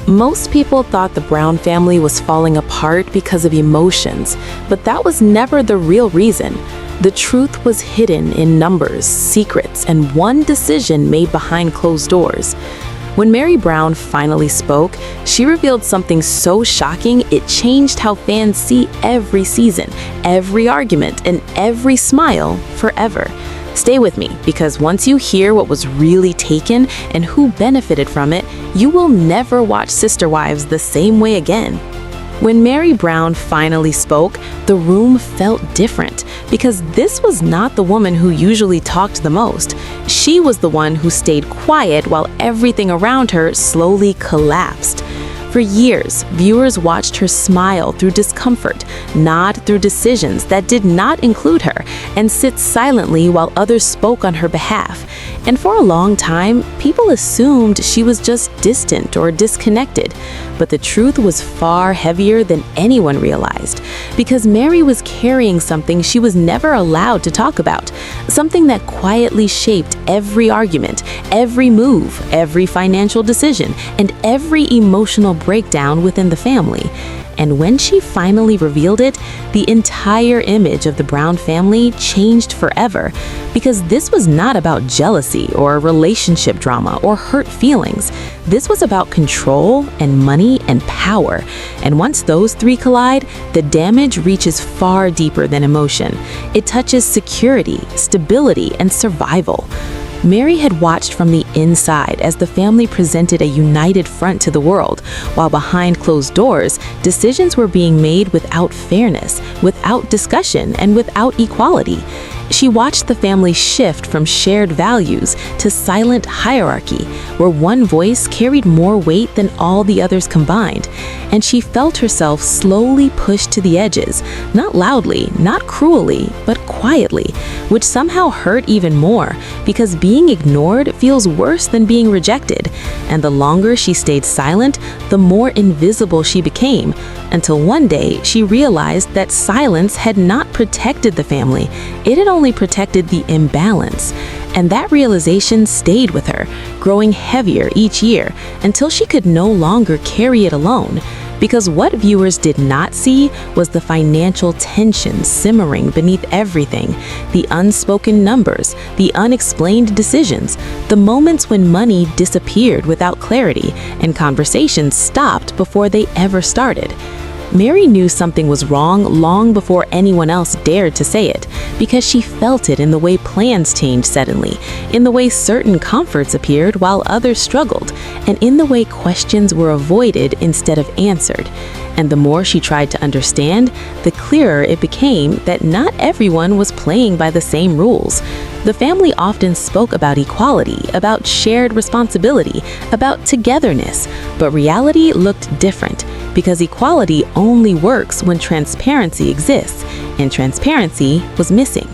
Most people thought the Brown family was falling apart because of emotions, but that was never the real reason. The truth was hidden in numbers, secrets, and one decision made behind closed doors. When Meri Brown finally spoke, she revealed something so shocking it changed how fans see every season, every argument, and every smile forever. Stay with me, because once you hear what was really taken and who benefited from it, you will never watch Sister Wives the same way again. When Meri Brown finally spoke, the room felt different, because this was not the woman who usually talked the most. She was the one who stayed quiet while everything around her slowly collapsed. For years, viewers watched her smile through discomfort, nod through decisions that did not include her, and sit silently while others spoke on her behalf. And for a long time, people assumed she was just distant or disconnected. But the truth was far heavier than anyone realized, because Meri was carrying something she was never allowed to talk about, something that quietly shaped every argument, every move, every financial decision, and every emotional breakdown within the family. And when she finally revealed it, the entire image of the Brown family changed forever, because this was not about jealousy or relationship drama or hurt feelings. This was about control and money and power. And once those three collide, the damage reaches far deeper than emotion. It touches security, stability, and survival. Meri had watched from the inside as the family presented a united front to the world, while behind closed doors, decisions were being made without fairness, without discussion, and without equality. She watched the family shift from shared values to silent hierarchy, where one voice carried more weight than all the others combined. And she felt herself slowly pushed to the edges, not loudly, not cruelly, but quietly, which somehow hurt even more, because being ignored feels worse than being rejected. And the longer she stayed silent, the more invisible she became, until one day she realized that silence had not protected the family. It had only protected the imbalance. And that realization stayed with her, growing heavier each year until she could no longer carry it alone. Because what viewers did not see was the financial tension simmering beneath everything, the unspoken numbers, the unexplained decisions, the moments when money disappeared without clarity and conversations stopped before they ever started. Meri knew something was wrong long before anyone else dared to say it, because she felt it in the way plans changed suddenly, in the way certain comforts appeared while others struggled, and in the way questions were avoided instead of answered. And the more she tried to understand, the clearer it became that not everyone was playing by the same rules. The family often spoke about equality, about shared responsibility, about togetherness, but reality looked different, because equality only works when transparency exists, and transparency was missing.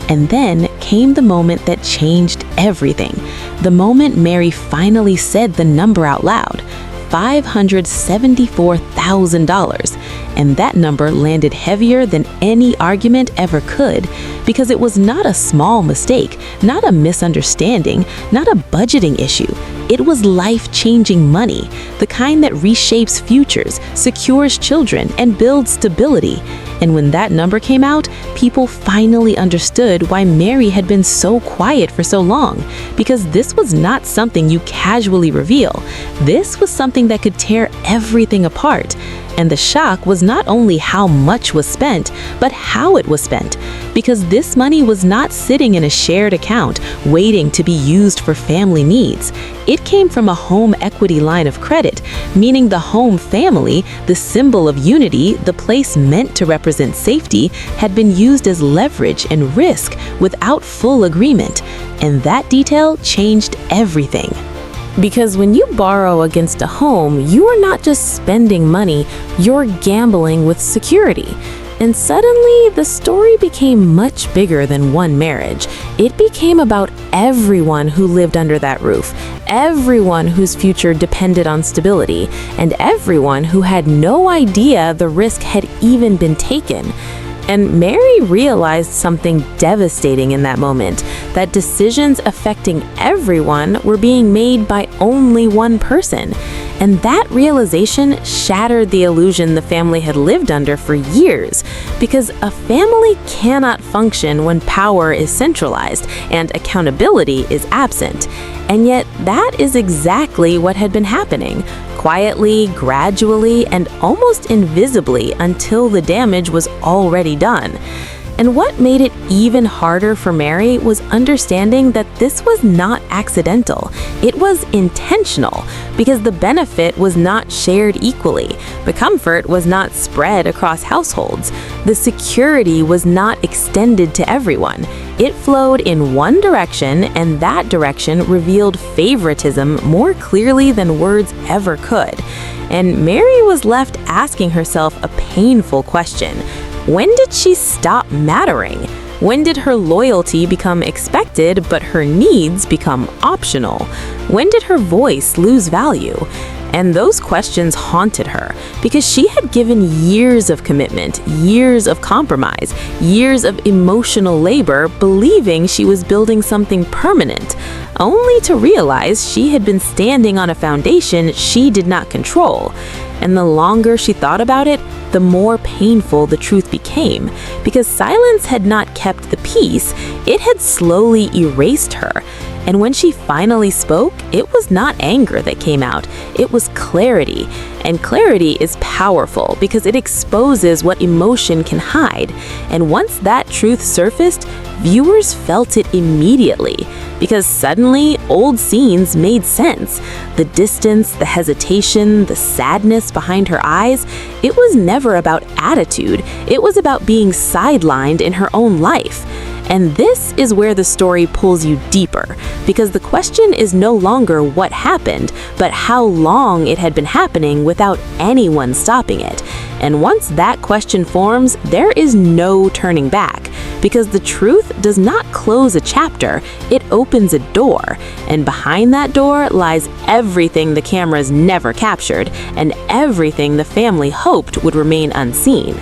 And then came the moment that changed everything. The moment Meri finally said the number out loud, $574,000. And that number landed heavier than any argument ever could, because it was not a small mistake, not a misunderstanding, not a budgeting issue. It was life-changing money, the kind that reshapes futures, secures children, and builds stability. And when that number came out, people finally understood why Meri had been so quiet for so long, because this was not something you casually reveal. This was something that could tear everything apart. And the shock was not only how much was spent, but how it was spent. Because this money was not sitting in a shared account, waiting to be used for family needs. It came from a home equity line of credit, meaning the home family, the symbol of unity, the place meant to represent safety, had been used as leverage and risk without full agreement. And that detail changed everything. Because when you borrow against a home, you are not just spending money, you're gambling with security. And suddenly, the story became much bigger than one marriage. It became about everyone who lived under that roof, everyone whose future depended on stability, and everyone who had no idea the risk had even been taken. And Meri realized something devastating in that moment, that decisions affecting everyone were being made by only one person. And that realization shattered the illusion the family had lived under for years, because a family cannot function when power is centralized and accountability is absent. And yet, that is exactly what had been happening, quietly, gradually, and almost invisibly until the damage was already done. And what made it even harder for Meri was understanding that this was not accidental. It was intentional, because the benefit was not shared equally. The comfort was not spread across households. The security was not extended to everyone. It flowed in one direction, and that direction revealed favoritism more clearly than words ever could. And Meri was left asking herself a painful question. When did she stop mattering? When did her loyalty become expected but her needs become optional? When did her voice lose value? And those questions haunted her because she had given years of commitment, years of compromise, years of emotional labor, believing she was building something permanent, only to realize she had been standing on a foundation she did not control. And the longer she thought about it, the more painful the truth became, because silence had not kept the peace, it had slowly erased her. And when she finally spoke, it was not anger that came out, it was clarity. And clarity is powerful because it exposes what emotion can hide. And once that truth surfaced, viewers felt it immediately, because suddenly old scenes made sense. The distance, the hesitation, the sadness behind her eyes, it was never about attitude, it was about being sidelined in her own life. And this is where the story pulls you deeper, because the question is no longer what happened, but how long it had been happening without anyone stopping it. And once that question forms, there is no turning back, because the truth does not close a chapter, it opens a door. And behind that door lies everything the cameras never captured, and everything the family hoped would remain unseen.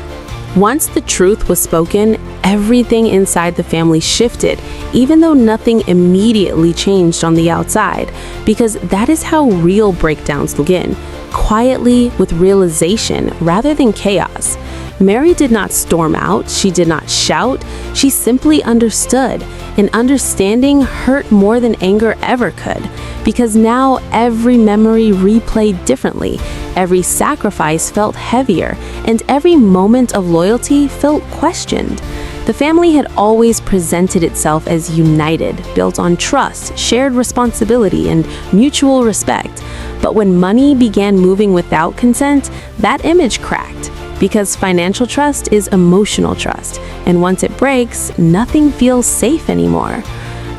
Once the truth was spoken, everything inside the family shifted, even though nothing immediately changed on the outside, because that is how real breakdowns begin, quietly with realization rather than chaos. Meri did not storm out, she did not shout, she simply understood, and understanding hurt more than anger ever could, because now every memory replayed differently, every sacrifice felt heavier, and every moment of loyalty felt questioned. The family had always presented itself as united, built on trust, shared responsibility, and mutual respect. But when money began moving without consent, that image cracked. Because financial trust is emotional trust, and once it breaks, nothing feels safe anymore.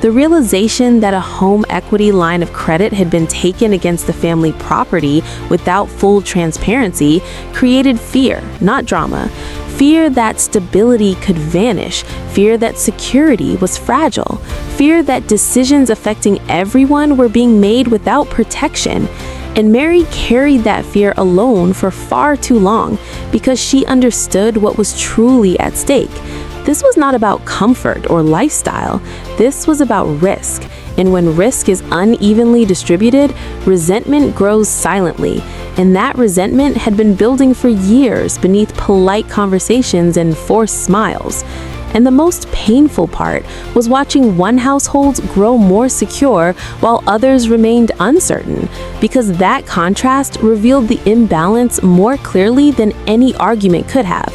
The realization that a home equity line of credit had been taken against the family property without full transparency created fear, not drama. Fear that stability could vanish, fear that security was fragile, fear that decisions affecting everyone were being made without protection. And Meri carried that fear alone for far too long because she understood what was truly at stake. This was not about comfort or lifestyle. This was about risk. And when risk is unevenly distributed, resentment grows silently. And that resentment had been building for years beneath polite conversations and forced smiles. And the most painful part was watching one household grow more secure while others remained uncertain, because that contrast revealed the imbalance more clearly than any argument could have.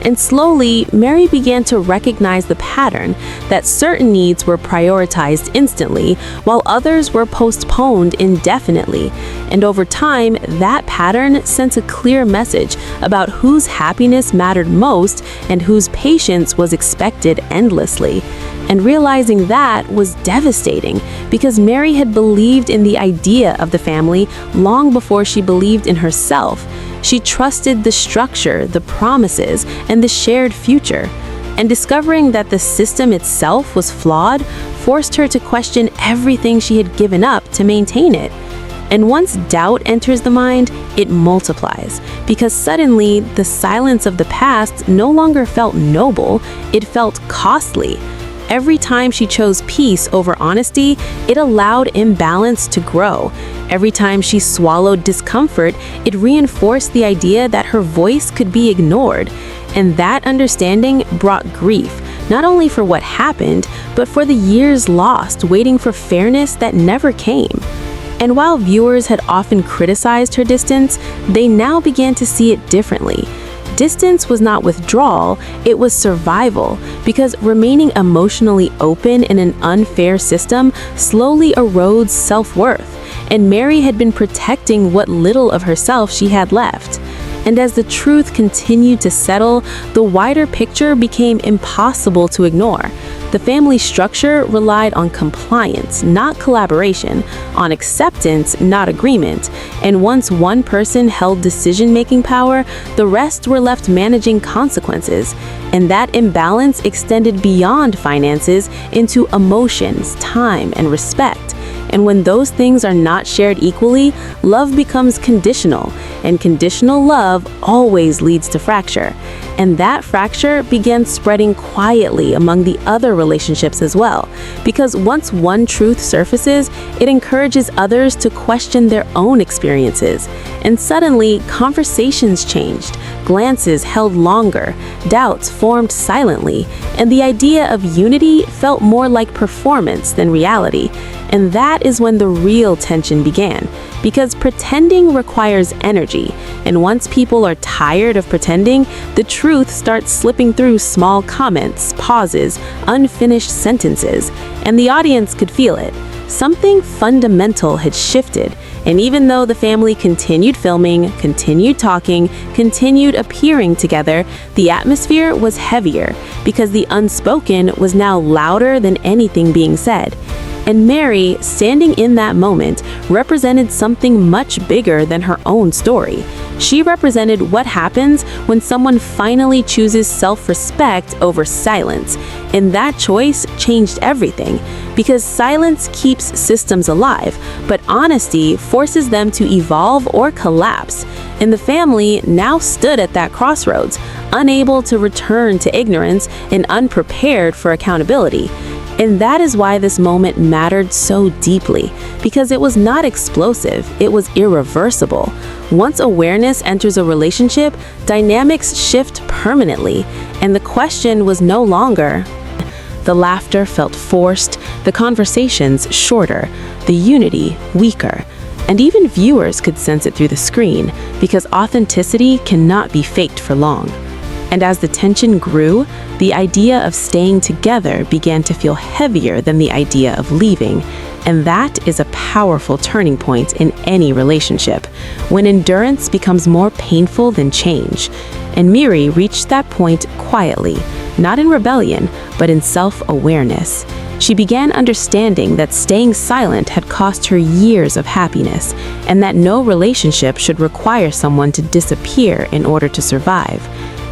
And slowly, Meri began to recognize the pattern that certain needs were prioritized instantly, while others were postponed indefinitely. And over time, that pattern sent a clear message about whose happiness mattered most and whose patience was expected endlessly. And realizing that was devastating, because Meri had believed in the idea of the family long before she believed in herself. She trusted the structure, the promises, and the shared future. And discovering that the system itself was flawed forced her to question everything she had given up to maintain it. And once doubt enters the mind, it multiplies, because suddenly the silence of the past no longer felt noble, it felt costly. Every time she chose peace over honesty, it allowed imbalance to grow. Every time she swallowed discomfort, it reinforced the idea that her voice could be ignored. And that understanding brought grief, not only for what happened, but for the years lost waiting for fairness that never came. And while viewers had often criticized her distance, they now began to see it differently. Distance was not withdrawal, it was survival, because remaining emotionally open in an unfair system slowly erodes self-worth, and Meri had been protecting what little of herself she had left. And as the truth continued to settle, the wider picture became impossible to ignore. The family structure relied on compliance, not collaboration, on acceptance, not agreement. And once one person held decision-making power, the rest were left managing consequences. And that imbalance extended beyond finances into emotions, time, and respect. And when those things are not shared equally, love becomes conditional, and conditional love always leads to fracture. And that fracture began spreading quietly among the other relationships as well, because once one truth surfaces, it encourages others to question their own experiences. And suddenly, conversations changed, glances held longer, doubts formed silently, and the idea of unity felt more like performance than reality. And that is when the real tension began, because pretending requires energy, and once people are tired of pretending, the truth starts slipping through small comments, pauses, unfinished sentences, and the audience could feel it. Something fundamental had shifted, and even though the family continued filming, continued talking, continued appearing together, the atmosphere was heavier, because the unspoken was now louder than anything being said. And Meri, standing in that moment, represented something much bigger than her own story. She represented what happens when someone finally chooses self-respect over silence. And that choice changed everything, because silence keeps systems alive, but honesty forces them to evolve or collapse. And the family now stood at that crossroads, unable to return to ignorance and unprepared for accountability. And that is why this moment mattered so deeply, because it was not explosive, it was irreversible. Once awareness enters a relationship, dynamics shift permanently, and the question was no longer. The laughter felt forced, the conversations shorter, the unity weaker. And even viewers could sense it through the screen, because authenticity cannot be faked for long. And as the tension grew, the idea of staying together began to feel heavier than the idea of leaving. And that is a powerful turning point in any relationship, when endurance becomes more painful than change. And Meri reached that point quietly, not in rebellion, but in self-awareness. She began understanding that staying silent had cost her years of happiness, and that no relationship should require someone to disappear in order to survive.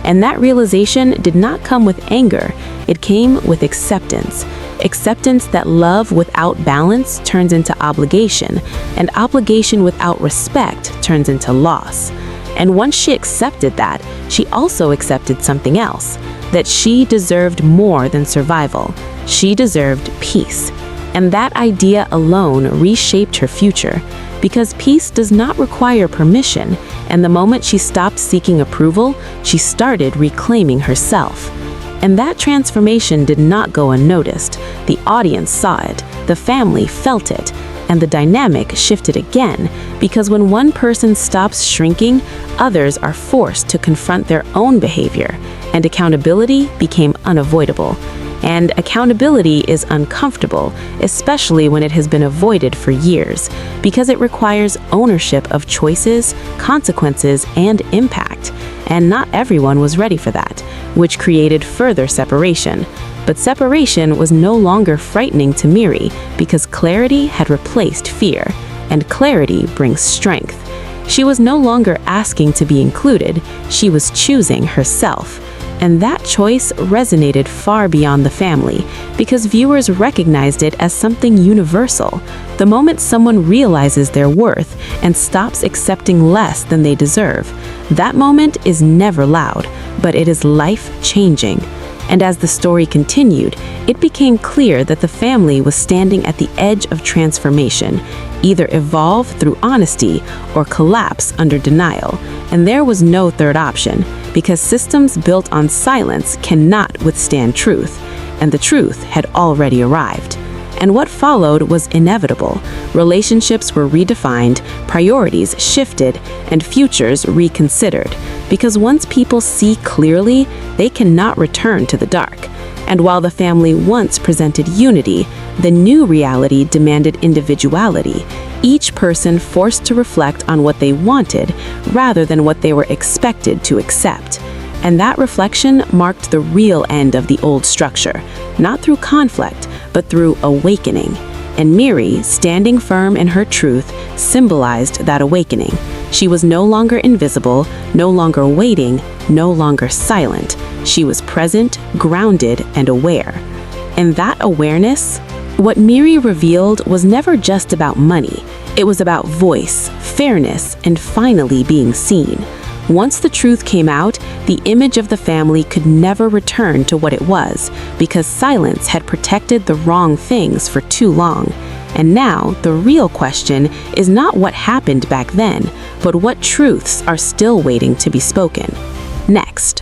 And that realization did not come with anger, it came with acceptance. Acceptance that love without balance turns into obligation, and obligation without respect turns into loss. And once she accepted that, she also accepted something else, that she deserved more than survival. She deserved peace. And that idea alone reshaped her future, because peace does not require permission, and the moment she stopped seeking approval, she started reclaiming herself. And that transformation did not go unnoticed. The audience saw it, the family felt it, and the dynamic shifted again, because when one person stops shrinking, others are forced to confront their own behavior, and accountability became unavoidable. And accountability is uncomfortable, especially when it has been avoided for years, because it requires ownership of choices, consequences, and impact. And not everyone was ready for that, which created further separation. But separation was no longer frightening to Meri, because clarity had replaced fear, and clarity brings strength. She was no longer asking to be included, she was choosing herself. And that choice resonated far beyond the family, because viewers recognized it as something universal. The moment someone realizes their worth and stops accepting less than they deserve, that moment is never loud, but it is life-changing. And as the story continued, it became clear that the family was standing at the edge of transformation. either evolve through honesty or collapse under denial. And there was no third option, because systems built on silence cannot withstand truth, and the truth had already arrived. And what followed was inevitable. Relationships were redefined, priorities shifted, and futures reconsidered. Because once people see clearly, they cannot return to the dark. And while the family once presented unity, the new reality demanded individuality, each person forced to reflect on what they wanted rather than what they were expected to accept. And that reflection marked the real end of the old structure, not through conflict, but through awakening. And Meri, standing firm in her truth, symbolized that awakening. She was no longer invisible, no longer waiting, no longer silent. She was present, grounded, and aware. And that awareness, what Meri revealed, was never just about money. It was about voice, fairness, and finally being seen. Once the truth came out, the image of the family could never return to what it was, because silence had protected the wrong things for too long. And now, the real question is not what happened back then, but what truths are still waiting to be spoken. Next.